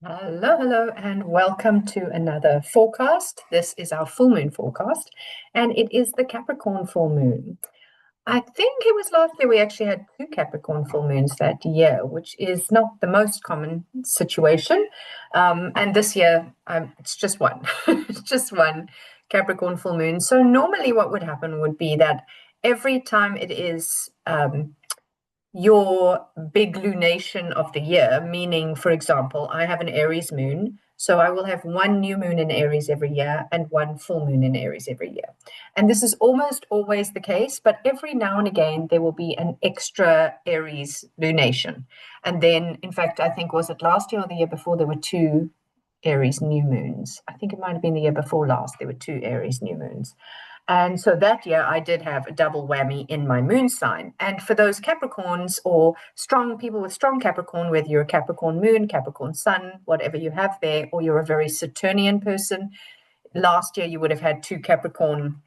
Hello, and welcome to another forecast. This is our full moon forecast, and it is the Capricorn full moon. I think it was last year we actually had two Capricorn full moons that year, which is not the most common situation. And this year, it's just one, it's just one Capricorn full moon. So normally, what would happen would be that every time it is your big lunation of the year, meaning, for example, I have an Aries moon, so I will have one new moon in Aries every year and one full moon in Aries every year. And this is almost always the case, but every now and again there will be an extra Aries lunation. And then, in fact, I think, was it last year or the year before, there were two Aries new moons. I think it might have been the year before last, there were two Aries new moons. And so that year I did have a double whammy in my moon sign. And for those Capricorns or strong people with strong Capricorn, whether you're a Capricorn moon, Capricorn sun, whatever you have there, or you're a very Saturnian person, last year you would have had two Capricorn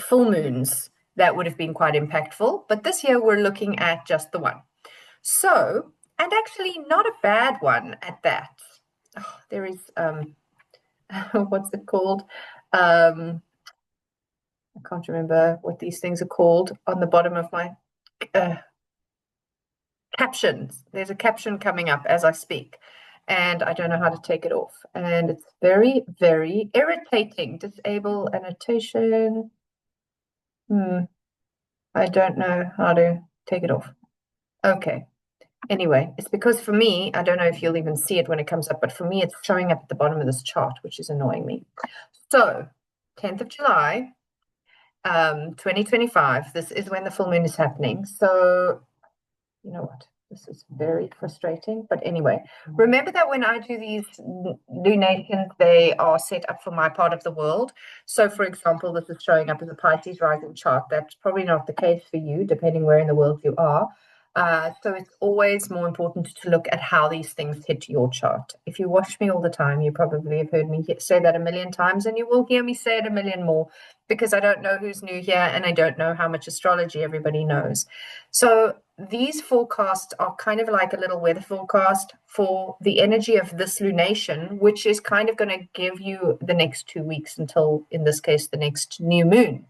full moons. That would have been quite impactful. But this year we're looking at just the one. So, and actually not a bad one at that. Oh, there is, what's it called? I can't remember what these things are called on the bottom of my uh, captions. There's a caption coming up as I speak, and I don't know how to take it off. And it's very, very irritating. Disable annotation. I don't know how to take it off. Okay. Anyway, it's because for me, I don't know if you'll even see it when it comes up, but for me, it's showing up at the bottom of this chart, which is annoying me. So, 10th of July, 2025. This is when the full moon is happening. So, you know what? This is very frustrating. But anyway, remember that when I do these lunations, they are set up for my part of the world. So, for example, this is showing up as a Pisces rising chart. That's probably not the case for you, depending where in the world you are. So it's always more important to look at how these things hit your chart. If you watch me all the time, you probably have heard me say that a million times, and you will hear me say it a million more, because I don't know who's new here and I don't know how much astrology everybody knows. So these forecasts are kind of like a little weather forecast for the energy of this lunation, which is kind of going to give you the next 2 weeks until, in this case, the next new moon.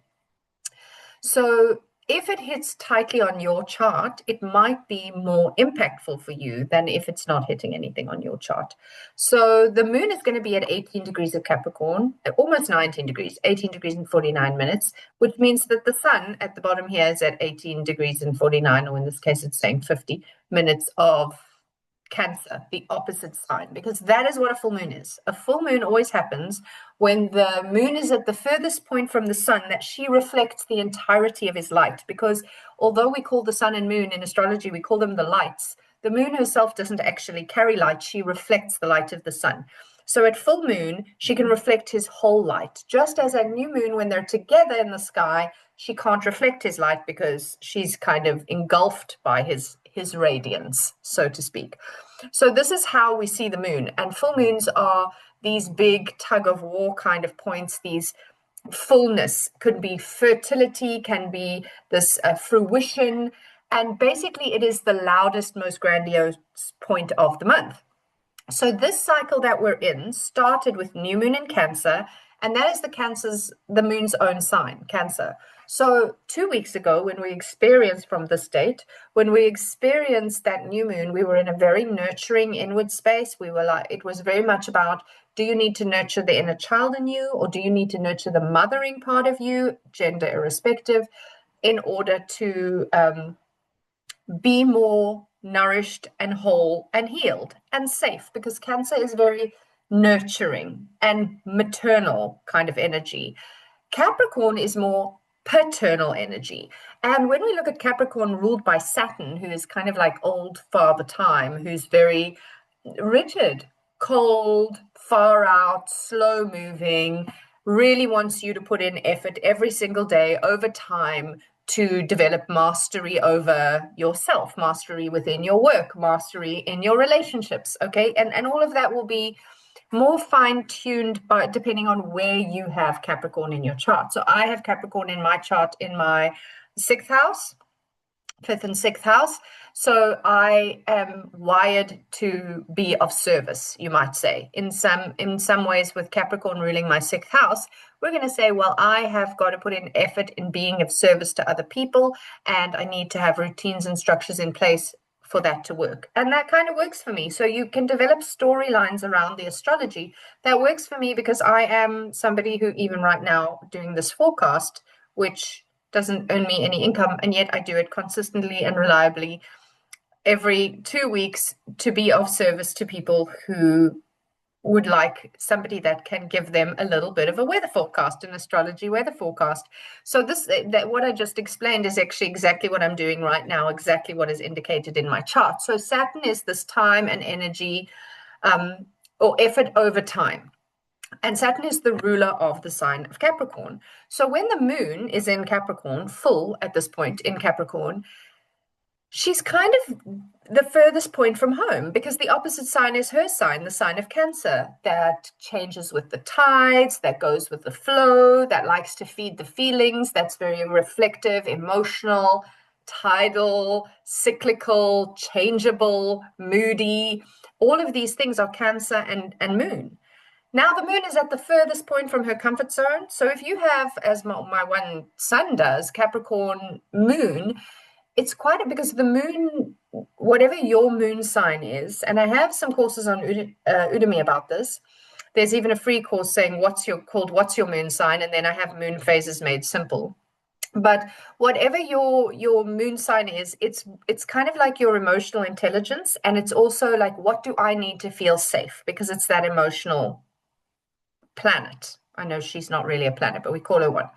So if it hits tightly on your chart, it might be more impactful for you than if it's not hitting anything on your chart. So the moon is going to be at 18 degrees of Capricorn, almost 19 degrees, 18 degrees and 49 minutes, which means that the sun at the bottom here is at 18 degrees and 49, or in this case, it's saying 50 minutes of Cancer, the opposite sign, because that is what a full moon is. A full moon always happens when the moon is at the furthest point from the sun, that she reflects the entirety of his light. Because although we call the sun and moon in astrology, we call them the lights, the moon herself doesn't actually carry light. She reflects the light of the sun. So at full moon, she can reflect his whole light. Just as at new moon, when they're together in the sky, she can't reflect his light because she's kind of engulfed by his radiance, so to speak. So this is how we see the moon. And full moons are these big tug of war kind of points, these fullness, could be fertility, can be this fruition. And basically, it is the loudest, most grandiose point of the month. So this cycle that we're in started with new moon in Cancer, and that is the moon's own sign, Cancer. So 2 weeks ago, when we experienced from this date, when we experienced that new moon, we were in a very nurturing inward space. We were like, it was very much about, do you need to nurture the inner child in you, or do you need to nurture the mothering part of you, gender irrespective, in order to be more nourished and whole and healed and safe? Because Cancer is very nurturing and maternal kind of energy. Capricorn is more paternal energy. And when we look at Capricorn ruled by Saturn, who is kind of like old Father Time, who's very rigid, cold, far out, slow moving, really wants you to put in effort every single day over time to develop mastery over yourself, mastery within your work, mastery in your relationships, okay? And all of that will be more fine-tuned but depending on where you have Capricorn in your chart. So I have Capricorn in my chart in my 6th house. fifth and sixth house. So I am wired to be of service, you might say. In some ways, with Capricorn ruling my sixth house, we're going to say, well, I have got to put in effort in being of service to other people, and I need to have routines and structures in place for that to work. And that kind of works for me. So you can develop storylines around the astrology. That works for me because I am somebody who, even right now, doing this forecast, which doesn't earn me any income, and yet I do it consistently and reliably every 2 weeks to be of service to people who would like somebody that can give them a little bit of a weather forecast, an astrology weather forecast. So that what I just explained is actually exactly what I'm doing right now, exactly what is indicated in my chart. So Saturn is this time and energy or effort over time. And Saturn is the ruler of the sign of Capricorn. So when the moon is in Capricorn, full at this point in Capricorn, she's kind of the furthest point from home because the opposite sign is her sign, the sign of Cancer, that changes with the tides, that goes with the flow, that likes to feed the feelings, that's very reflective, emotional, tidal, cyclical, changeable, moody. All of these things are Cancer and moon. Now the moon is at the furthest point from her comfort zone. So if you have, as my one son does, Capricorn moon, it's quite because the moon, whatever your moon sign is, and I have some courses on Udemy about this. There's even a free course saying what's your moon sign, and then I have moon phases made simple. But whatever your moon sign is, it's kind of like your emotional intelligence, and it's also like, what do I need to feel safe? Because it's that emotional planet. I know she's not really a planet, but we call her one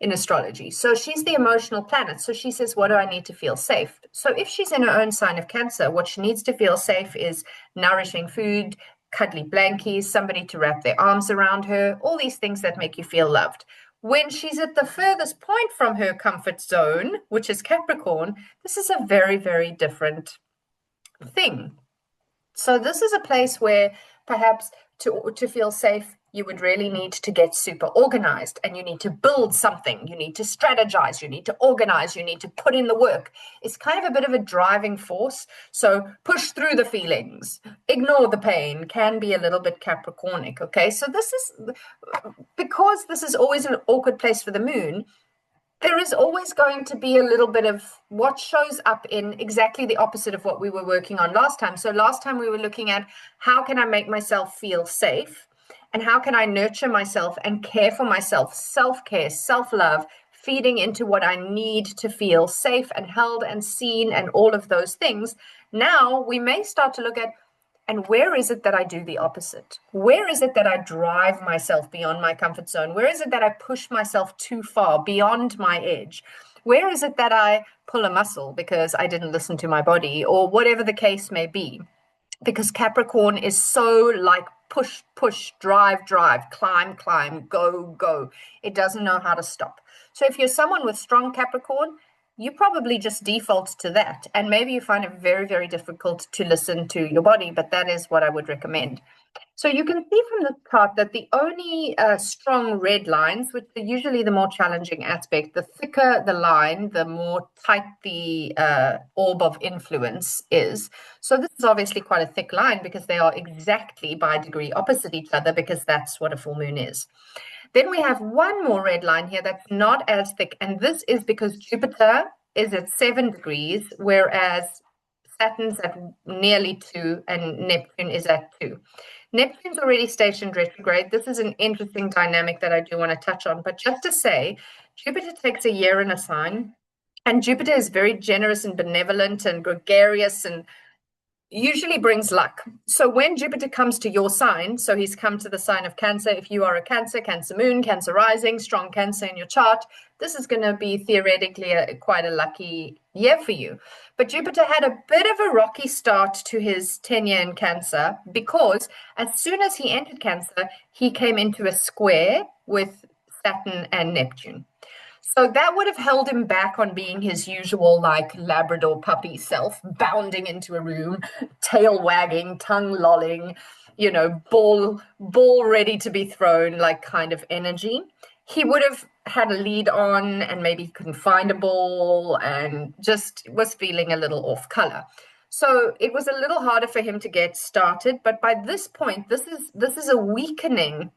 in astrology. So she's the emotional planet. So she says, what do I need to feel safe? So if she's in her own sign of Cancer, what she needs to feel safe is nourishing food, cuddly blankies, somebody to wrap their arms around her, all these things that make you feel loved. When she's at the furthest point from her comfort zone, which is Capricorn, this is a very, very different thing. So this is a place where perhaps to feel safe, you would really need to get super organized, and you need to build something. You need to strategize. You need to organize. You need to put in the work. It's kind of a bit of a driving force. So push through the feelings, ignore the pain, can be a little bit Capricornic. Okay. So this is because this is always an awkward place for the moon. There is always going to be a little bit of what shows up in exactly the opposite of what we were working on last time. So last time we were looking at how can I make myself feel safe, and how can I nurture myself and care for myself, self-care, self-love, feeding into what I need to feel safe and held and seen and all of those things. Now we may start to look at, and where is it that I do the opposite? Where is it that I drive myself beyond my comfort zone? Where is it that I push myself too far beyond my edge? Where is it that I pull a muscle because I didn't listen to my body, or whatever the case may be? Because Capricorn is so like push, push, drive, drive, climb, climb, go, go. It doesn't know how to stop. So if you're someone with strong Capricorn, you probably just default to that. And maybe you find it very, very difficult to listen to your body, but that is what I would recommend. So you can see from the chart that the only strong red lines, which are usually the more challenging aspect, the thicker the line, the more tight the orb of influence is. So this is obviously quite a thick line because they are exactly by degree opposite each other, because that's what a full moon is. Then we have one more red line here that's not as thick, and this is because Jupiter is at 7 degrees, whereas Saturn's at nearly 2 and Neptune is at 2. Neptune's already stationed retrograde. This is an interesting dynamic that I do want to touch on. But just to say, Jupiter takes a year in a sign, and Jupiter is very generous and benevolent and gregarious and usually brings luck. So when Jupiter comes to your sign, so he's come to the sign of Cancer, if you are a Cancer, Cancer moon, Cancer rising, strong Cancer in your chart, this is going to be theoretically quite a lucky year for you. But Jupiter had a bit of a rocky start to his tenure in Cancer, because as soon as he entered Cancer, he came into a square with Saturn and Neptune. So that would have held him back on being his usual, like, Labrador puppy self, bounding into a room, tail wagging, tongue lolling, ball ready to be thrown, like, kind of energy. He would have had a lead on and maybe couldn't find a ball and just was feeling a little off color. So it was a little harder for him to get started. But by this point, this is a weakening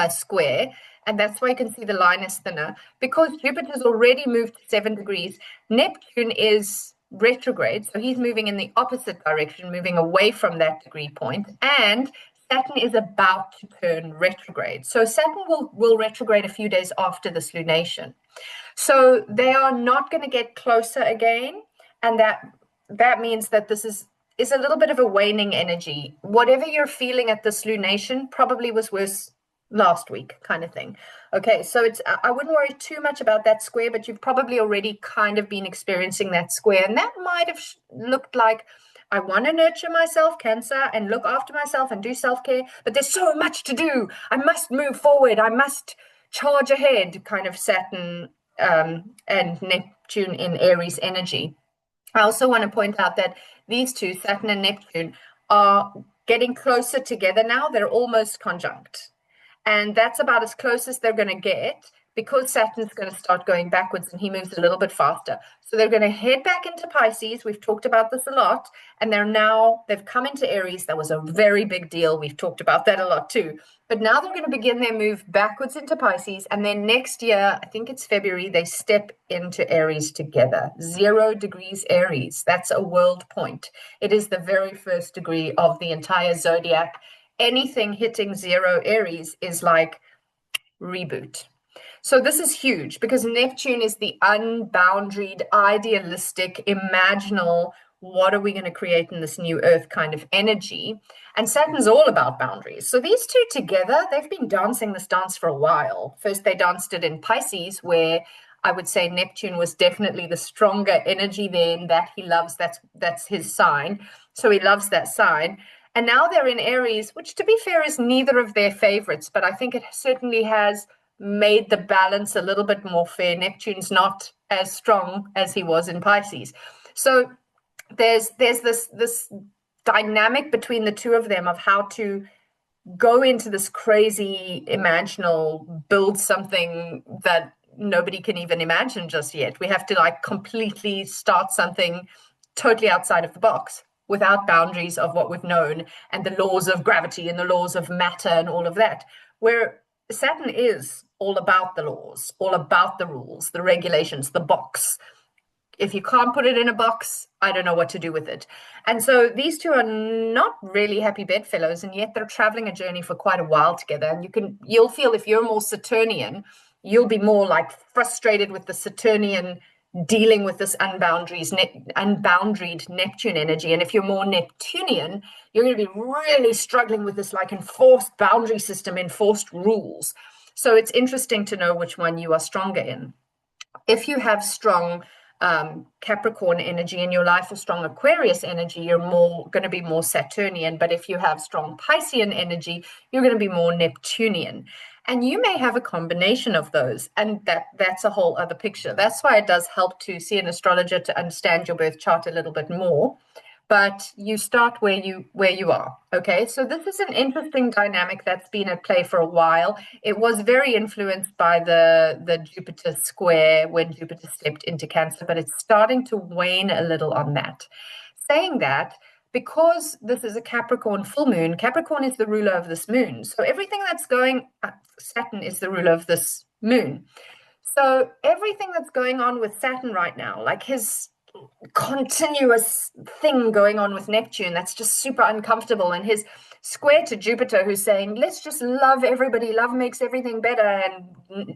square, and that's why you can see the line is thinner, because Jupiter's already moved 7 degrees. Neptune is retrograde, so he's moving in the opposite direction, moving away from that degree point, and Saturn is about to turn retrograde. So Saturn will retrograde a few days after this lunation. So they are not going to get closer again, and that means that this is a little bit of a waning energy. Whatever you're feeling at this lunation probably was worse last week, kind of thing. Okay, so I wouldn't worry too much about that square, but you've probably already kind of been experiencing that square, and that might have looked like, I want to nurture myself, Cancer, and look after myself and do self-care, but there's so much to do. I must move forward. I must charge ahead, kind of Saturn and Neptune in Aries energy. I also want to point out that these two, Saturn and Neptune, are getting closer together now. They're almost conjunct. And that's about as close as they're going to get, because Saturn's going to start going backwards and he moves a little bit faster. So they're going to head back into Pisces. We've talked about this a lot. And they've come into Aries. That was a very big deal. We've talked about that a lot too. But now they're going to begin their move backwards into Pisces. And then next year, I think it's February, they step into Aries together. 0 degrees Aries. That's a world point. It is the very first degree of the entire zodiac. Anything hitting 0 Aries is like reboot. So this is huge, because Neptune is the unboundaried, idealistic, imaginal, what are we going to create in this new earth kind of energy. And Saturn's all about boundaries. So these two together, they've been dancing this dance for a while. First, they danced it in Pisces, where I would say Neptune was definitely the stronger energy then, that he loves. That's his sign. So he loves that sign. And now they're in Aries, which, to be fair, is neither of their favorites, but I think it certainly has made the balance a little bit more fair. Neptune's not as strong as he was in Pisces. So there's this dynamic between the two of them of how to go into this crazy imaginal, build something that nobody can even imagine just yet. We have to like completely start something totally outside of the box, without boundaries of what we've known and the laws of gravity and the laws of matter and all of that. Where Saturn is all about the laws, all about the rules, the regulations, the box. If you can't put it in a box, I don't know what to do with it. And so these two are not really happy bedfellows, and yet they're traveling a journey for quite a while together. And you'll feel, if you're more Saturnian, you'll be more like frustrated with the Saturnian dealing with this unboundaried Neptune energy. And if you're more Neptunian, you're going to be really struggling with this like enforced boundary system, enforced rules. So it's interesting to know which one you are stronger in. If you have strong Capricorn energy in your life or strong Aquarius energy, you're going to be more Saturnian. But if you have strong Piscean energy, you're going to be more Neptunian. And you may have a combination of those, and that's a whole other picture. That's why it does help to see an astrologer to understand your birth chart a little bit more. But you start where you are. Okay, so this is an interesting dynamic that's been at play for a while. It was very influenced by the Jupiter square when Jupiter stepped into Cancer, but it's starting to wane a little on that. Saying that, because this is a Capricorn full moon, Capricorn is the ruler of this moon. So everything that's going, Saturn is the ruler of this moon. So everything that's going on with Saturn right now, like his continuous thing going on with Neptune, that's just super uncomfortable, and his square to Jupiter, who's saying, let's just love everybody, love makes everything better, and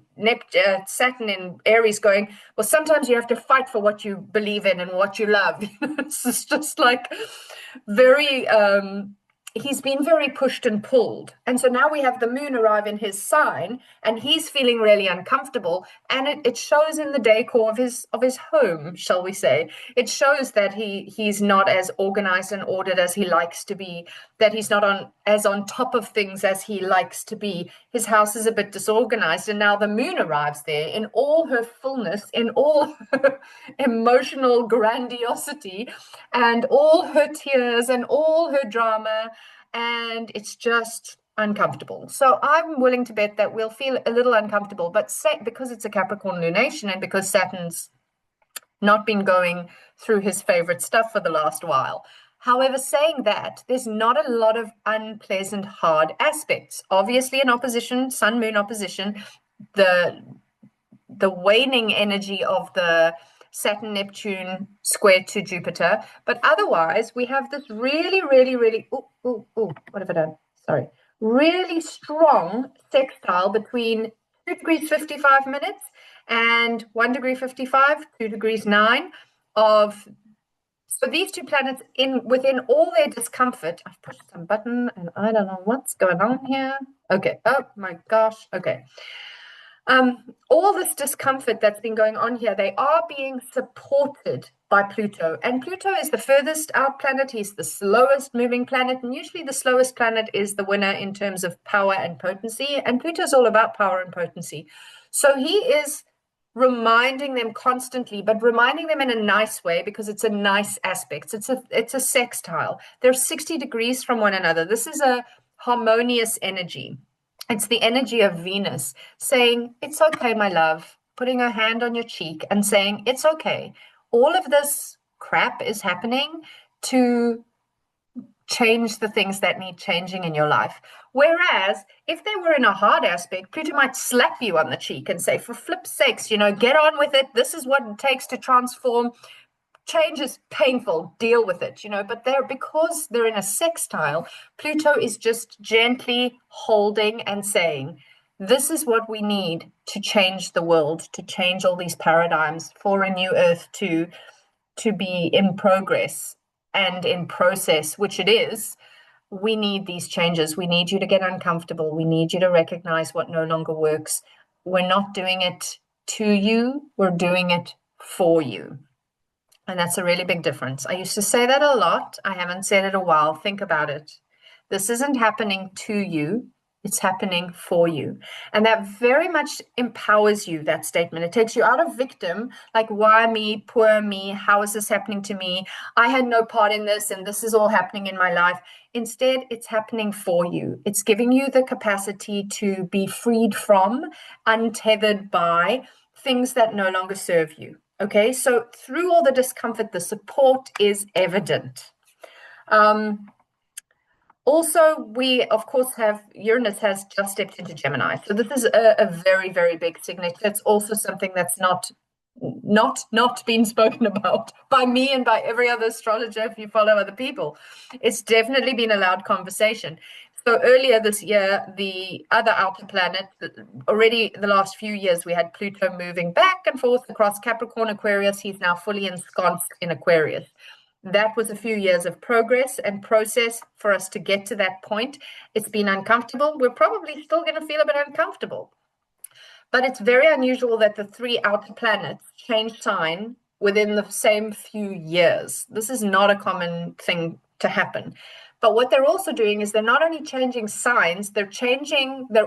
Saturn in Aries going, well, sometimes you have to fight for what you believe in and what you love. It's just like very he's been very pushed and pulled. And so now we have the moon arrive in his sign, and he's feeling really uncomfortable. And it shows in the decor of his home, shall we say. It shows that he's not as organized and ordered as he likes to be, that he's not on top of things as he likes to be. His house is a bit disorganized, and now the moon arrives there in all her fullness, in all her emotional grandiosity, and all her tears and all her drama. And it's just uncomfortable. So I'm willing to bet that we'll feel a little uncomfortable, but because it's a Capricorn lunation and because Saturn's not been going through his favorite stuff for the last while. However, saying that, there's not a lot of unpleasant, hard aspects. Obviously, in opposition, Sun Moon opposition, the waning energy of the Saturn Neptune square to Jupiter, but otherwise we have this really, really, really what have I done? Sorry, really strong sextile between 2 degrees 55 minutes and 1 degree 55, 2 degrees 9 of. So these two planets within all their discomfort. I've pushed some button and I don't know what's going on here. Okay. Oh my gosh. Okay. All this discomfort that's been going on here, they are being supported by Pluto. And Pluto is the furthest out planet. He's the slowest moving planet. And usually the slowest planet is the winner in terms of power and potency. And Pluto's all about power and potency. So he is reminding them constantly, but reminding them in a nice way because it's a nice aspect. It's a sextile. They're 60 degrees from one another. This is a harmonious energy. It's the energy of Venus saying, it's okay, my love, putting her hand on your cheek and saying, it's okay. All of this crap is happening to change the things that need changing in your life. Whereas if they were in a hard aspect, Pluto might slap you on the cheek and say, for flip's sakes, get on with it. This is what it takes to transform. Change is painful, deal with it, but because they're in a sextile, Pluto is just gently holding and saying, this is what we need to change the world, to change all these paradigms for a new earth to be in progress and in process, which it is. We need these changes. We need you to get uncomfortable. We need you to recognize what no longer works. We're not doing it to you, we're doing it for you. And that's a really big difference. I used to say that a lot. I haven't said it a while. Think about it. This isn't happening to you. It's happening for you. And that very much empowers you, that statement. It takes you out of victim, like, why me, poor me, how is this happening to me? I had no part in this, and this is all happening in my life. Instead, it's happening for you. It's giving you the capacity to be freed from, untethered by things that no longer serve you. Okay, so through all the discomfort, the support is evident. Also, we, of course, Uranus has just stepped into Gemini. So this is a very, very big signature. It's also something that's not been spoken about by me and by every other astrologer if you follow other people. It's definitely been a loud conversation. So earlier this year, the other outer planet, already the last few years, we had Pluto moving back and forth across Capricorn, Aquarius. He's now fully ensconced in Aquarius. That was a few years of progress and process for us to get to that point. It's been uncomfortable. We're probably still going to feel a bit uncomfortable. But it's very unusual that the three outer planets change sign within the same few years. This is not a common thing to happen. But what they're also doing is they're not only changing signs, they're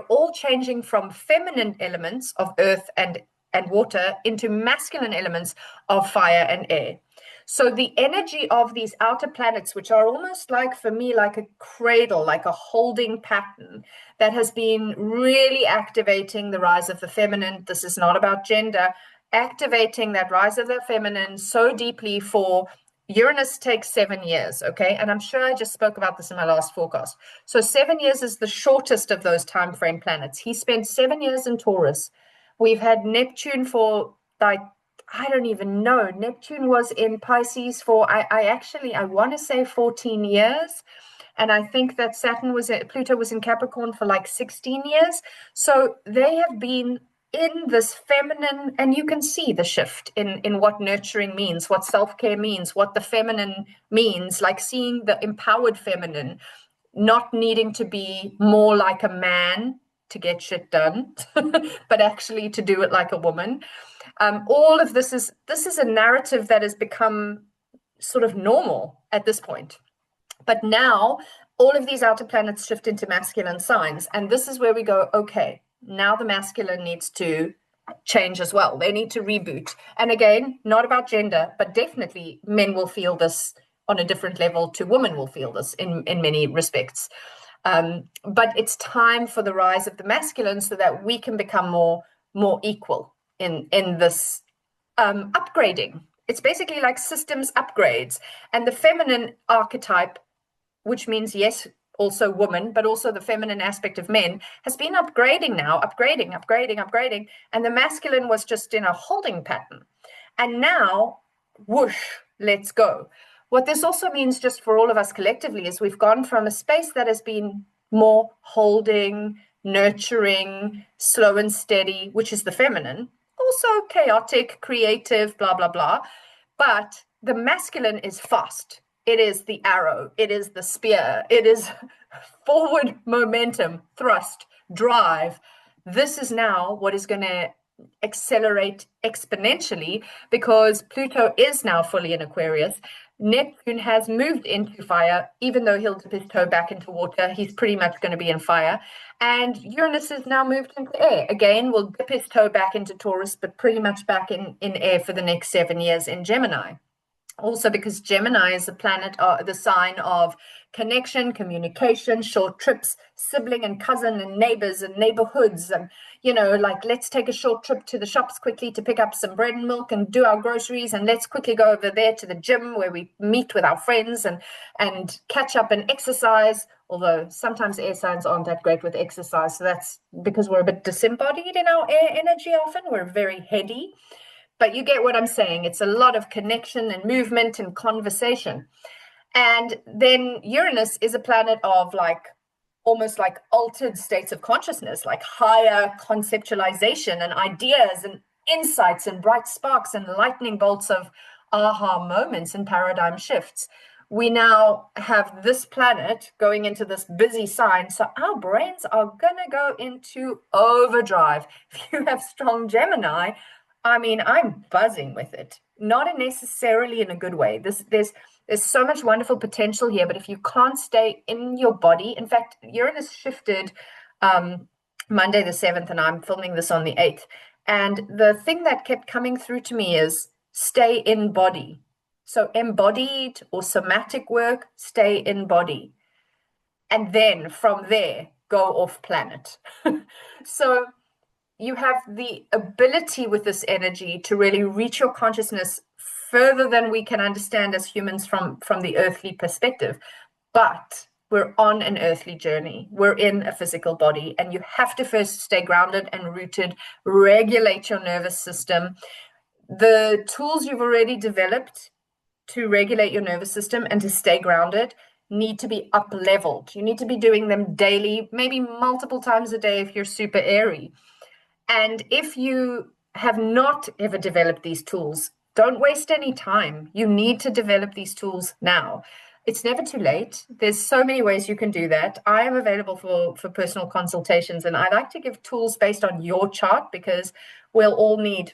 all changing from feminine elements of earth and water into masculine elements of fire and air. So the energy of these outer planets, which are almost like, for me, like a cradle, like a holding pattern that has been really activating the rise of the feminine. This is not about gender, activating that rise of the feminine so deeply for Uranus takes 7 years, okay? And I'm sure I just spoke about this in my last forecast. So 7 years is the shortest of those time frame planets. He spent 7 years in Taurus. We've had Neptune for, like, I don't even know. Neptune was in Pisces for, I want to say 14 years. And I think that Pluto was in Capricorn for like 16 years. So they have been in this feminine, and you can see the shift in what nurturing means, what self-care means, what the feminine means, like seeing the empowered feminine, not needing to be more like a man to get shit done, but actually to do it like a woman. All of this is a narrative that has become sort of normal at this point. But now all of these outer planets shift into masculine signs. And this is where we go, okay, now the masculine needs to change as well. They need to reboot. And again, not about gender, but definitely men will feel this on a different level to women will feel this in many respects. But it's time for the rise of the masculine so that we can become more equal in this upgrading. It's basically like systems upgrades. And the feminine archetype, which means, yes, also woman, but also the feminine aspect of men, has been upgrading now, upgrading. And the masculine was just in a holding pattern. And now, whoosh, let's go. What this also means, just for all of us collectively, is we've gone from a space that has been more holding, nurturing, slow and steady, which is the feminine, also chaotic, creative, blah, blah, blah. But the masculine is fast. It is the arrow. It is the spear. It is forward momentum, thrust, drive. This is now what is going to accelerate exponentially because Pluto is now fully in Aquarius. Neptune has moved into fire, even though he'll dip his toe back into water. He's pretty much going to be in fire. And Uranus has now moved into air. Again, will dip his toe back into Taurus, but pretty much back in air for the next 7 years in Gemini. Also because Gemini is the planet, the sign of connection, communication, short trips, sibling and cousin and neighbors and neighborhoods. And, like, let's take a short trip to the shops quickly to pick up some bread and milk and do our groceries. And let's quickly go over there to the gym where we meet with our friends and catch up and exercise. Although sometimes air signs aren't that great with exercise. So that's because we're a bit disembodied in our air energy often. We're very heady. But you get what I'm saying. It's a lot of connection and movement and conversation. And then Uranus is a planet of almost like altered states of consciousness, like higher conceptualization and ideas and insights and bright sparks and lightning bolts of aha moments and paradigm shifts. We now have this planet going into this busy sign. So our brains are going to go into overdrive. If you have strong Gemini, I mean, I'm buzzing with it, not necessarily in a good way. There's so much wonderful potential here, but if you can't stay in your body, in fact, Uranus shifted Monday the 7th, and I'm filming this on the 8th. And the thing that kept coming through to me is stay in body. So embodied or somatic work, stay in body. And then from there, go off planet. So you have the ability with this energy to really reach your consciousness further than we can understand as humans from the earthly perspective. But we're on an earthly journey. We're in a physical body, and you have to first stay grounded and rooted, regulate your nervous system. The tools you've already developed to regulate your nervous system and to stay grounded need to be up-leveled. You need to be doing them daily, maybe multiple times a day if you're super airy. And if you have not ever developed these tools, don't waste any time. You need to develop these tools now. It's never too late. There's so many ways you can do that. I am available for personal consultations, and I like to give tools based on your chart because we'll all need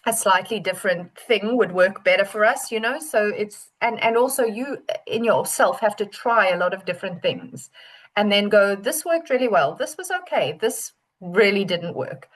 a slightly different thing would work better for us, so it's and also you in yourself have to try a lot of different things and then go, this worked really well, this was okay, this really didn't work.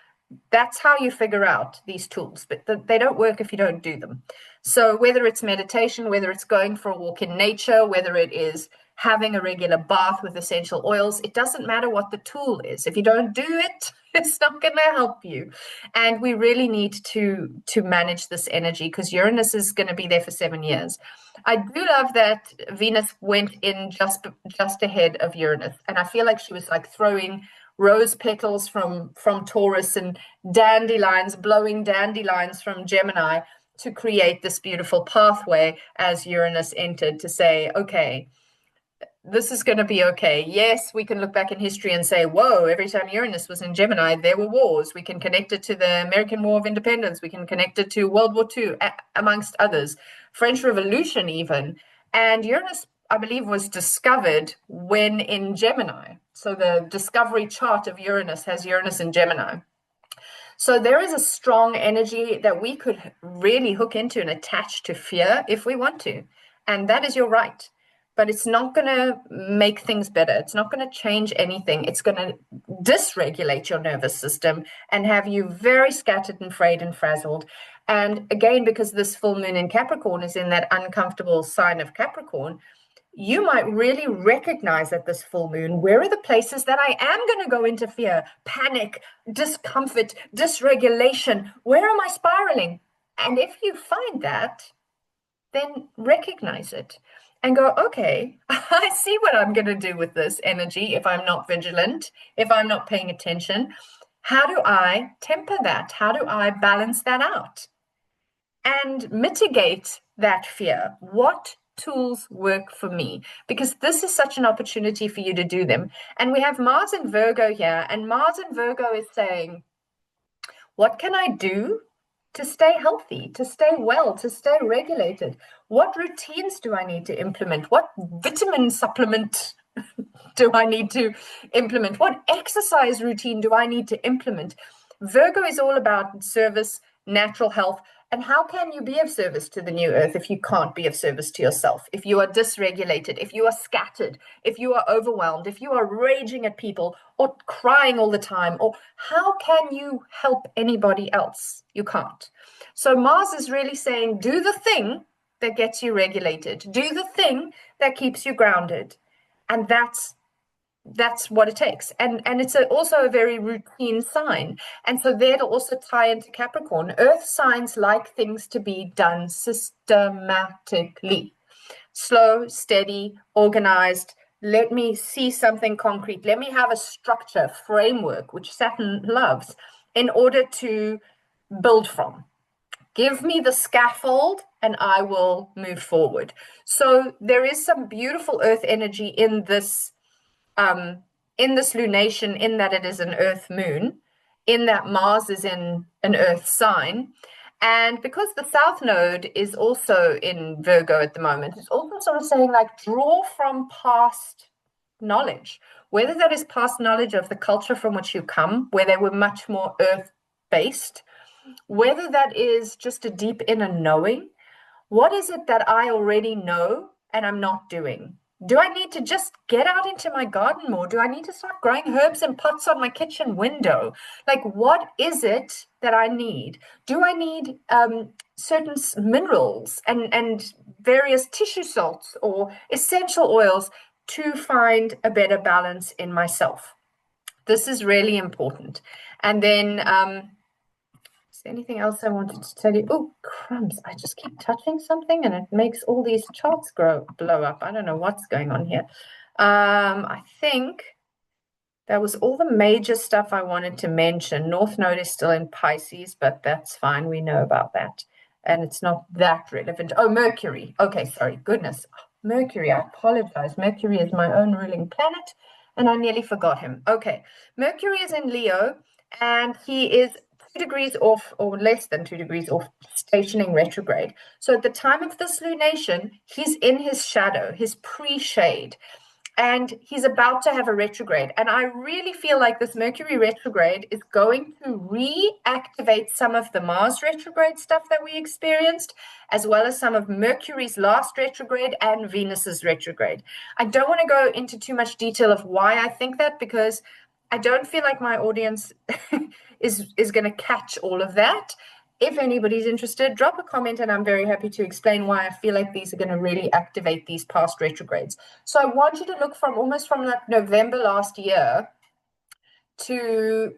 That's how you figure out these tools, but they don't work if you don't do them. So whether it's meditation, whether it's going for a walk in nature, whether it is having a regular bath with essential oils, it doesn't matter what the tool is. If you don't do it, it's not going to help you. And we really need to manage this energy because Uranus is going to be there for 7 years. I do love that Venus went in just ahead of Uranus, and I feel like she was like throwing rose petals from Taurus and dandelions, blowing dandelions from Gemini to create this beautiful pathway as Uranus entered to say, okay, this is going to be okay. Yes, we can look back in history and say, whoa, every time Uranus was in Gemini, there were wars. We can connect it to the American War of Independence. We can connect it to World War II, amongst others, French Revolution even. And Uranus, I believe, was discovered when in Gemini. So the discovery chart of Uranus has Uranus in Gemini. So there is a strong energy that we could really hook into and attach to fear if we want to. And that is your right. But it's not going to make things better. It's not going to change anything. It's going to dysregulate your nervous system and have you very scattered and frayed and frazzled. And again, because this full moon in Capricorn is in that uncomfortable sign of Capricorn, you might really recognize at this full moon, where are the places that I am going to go into fear, panic, discomfort, dysregulation? Where am I spiraling? And if you find that, then recognize it and go, okay, I see what I'm going to do with this energy if I'm not vigilant, if I'm not paying attention. How do I temper that? How do I balance that out and mitigate that fear? What tools work for me? Because this is such an opportunity for you to do them. And we have Mars in Virgo here, and Mars in Virgo is saying, what can I do to stay healthy, to stay well, to stay regulated? What routines do I need to implement? What vitamin supplement do I need to implement? What exercise routine do I need to implement? Virgo is all about service, natural health. And how can you be of service to the new earth if you can't be of service to yourself? If you are dysregulated, if you are scattered, if you are overwhelmed, if you are raging at people or crying all the time, or how can you help anybody else? You can't. So Mars is really saying, do the thing that gets you regulated. Do the thing that keeps you grounded. And that's what it takes. And it's also a very routine sign. And so that'll also tie into Capricorn. Earth signs like things to be done systematically. Slow, steady, organized. Let me see something concrete. Let me have a structure, framework, which Saturn loves, in order to build from. Give me the scaffold and I will move forward. So there is some beautiful earth energy in this lunation, in that it is an earth moon, in that Mars is in an earth sign. And because the South Node is also in Virgo at the moment, it's also sort of saying, like, draw from past knowledge, whether that is past knowledge of the culture from which you come, where they were much more earth-based, whether that is just a deep inner knowing. What is it that I already know and I'm not doing? Do I need to just get out into my garden more? Do I need to start growing herbs in pots on my kitchen window? Like, what is it that I need? Do I need certain minerals and various tissue salts or essential oils to find a better balance in myself? This is really important. And then is there anything else I wanted to tell you? Oh, crumbs. I just keep touching something and it makes all these charts blow up. I don't know what's going on here. I think that was all the major stuff I wanted to mention. North Node is still in Pisces, but that's fine. We know about that. And it's not that relevant. Oh, Mercury. Okay, sorry. Goodness. Mercury, I apologize. Mercury is my own ruling planet, and I nearly forgot him. Okay. Mercury is in Leo, and he is 2 degrees off, or less than 2 degrees off, stationing retrograde. So at the time of this lunation, he's in his shadow, his pre-shade, and he's about to have a retrograde. And I really feel like this Mercury retrograde is going to reactivate some of the Mars retrograde stuff that we experienced, as well as some of Mercury's last retrograde and Venus's retrograde. I don't want to go into too much detail of why I think that, because I don't feel like my audience is going to catch all of that. If anybody's interested, drop a comment and I'm very happy to explain why I feel like these are going to really activate these past retrogrades. So I want you to look from almost from like November last year to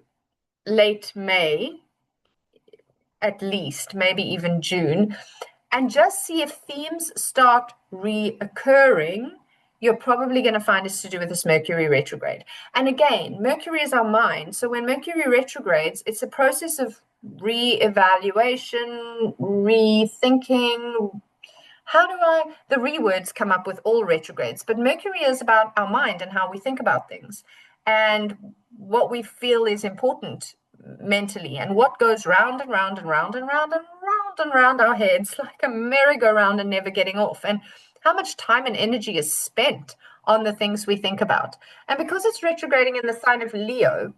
late May, at least, maybe even June, and just see if themes start reoccurring. You're probably going to find it's to do with this Mercury retrograde. And again, Mercury is our mind. So when Mercury retrogrades, it's a process of re-evaluation, rethinking. The re-words come up with all retrogrades, but Mercury is about our mind and how we think about things and what we feel is important mentally, and what goes round and round and round and round and round and round our heads like a merry-go-round and never getting off, and how much time and energy is spent on the things we think about. And because it's retrograding in the sign of Leo,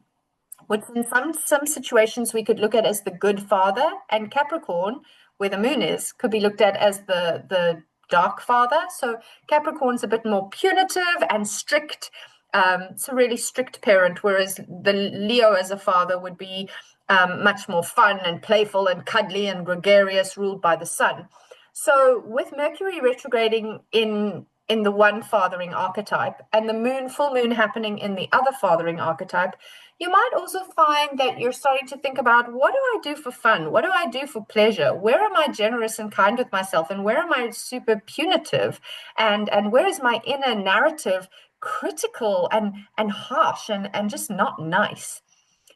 which in some situations we could look at as the good father, and Capricorn, where the moon is, could be looked at as the dark father. So Capricorn's a bit more punitive and strict. It's a really strict parent, whereas the Leo as a father would be much more fun and playful and cuddly and gregarious, ruled by the sun. So with Mercury retrograding in in the one fathering archetype and the full moon happening in the other fathering archetype, you might also find that you're starting to think about, what do I do for fun? What do I do for pleasure? Where am I generous and kind with myself? And where am I super punitive? And where is my inner narrative critical and harsh and just not nice?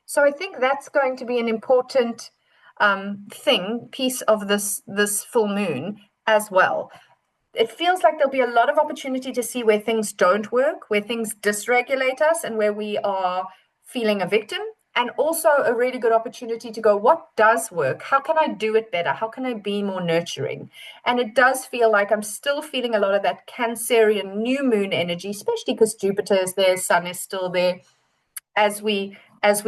So I think that's going to be an important piece of this full moon as well. It feels like there'll be a lot of opportunity to see where things don't work, where things dysregulate us, and where we are feeling a victim. And also a really good opportunity to go, what does work? How can I do it better? How can I be more nurturing? And it does feel like I'm still feeling a lot of that Cancerian new moon energy, especially because Jupiter is there, Sun is still there, as we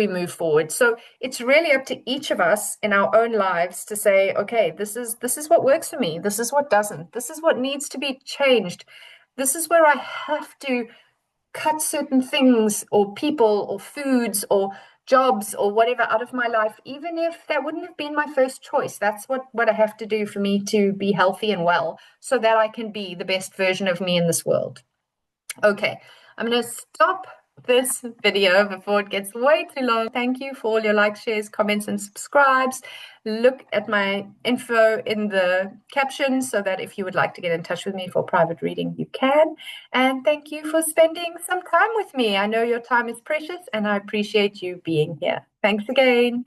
move forward. So it's really up to each of us in our own lives to say, okay, this is what works for me, this is what doesn't, this is what needs to be changed, this is where I have to cut certain things or people or foods or jobs or whatever out of my life, even if that wouldn't have been my first choice. That's what I have to do for me to be healthy and well, so that I can be the best version of me in this world. Okay, I'm going to stop this video before it gets way too long. Thank you for all your likes, shares, comments, and subscribes. Look at my info in the caption so that if you would like to get in touch with me for private reading, you can. And thank you for spending some time with me. I know your time is precious and I appreciate you being here. Thanks again.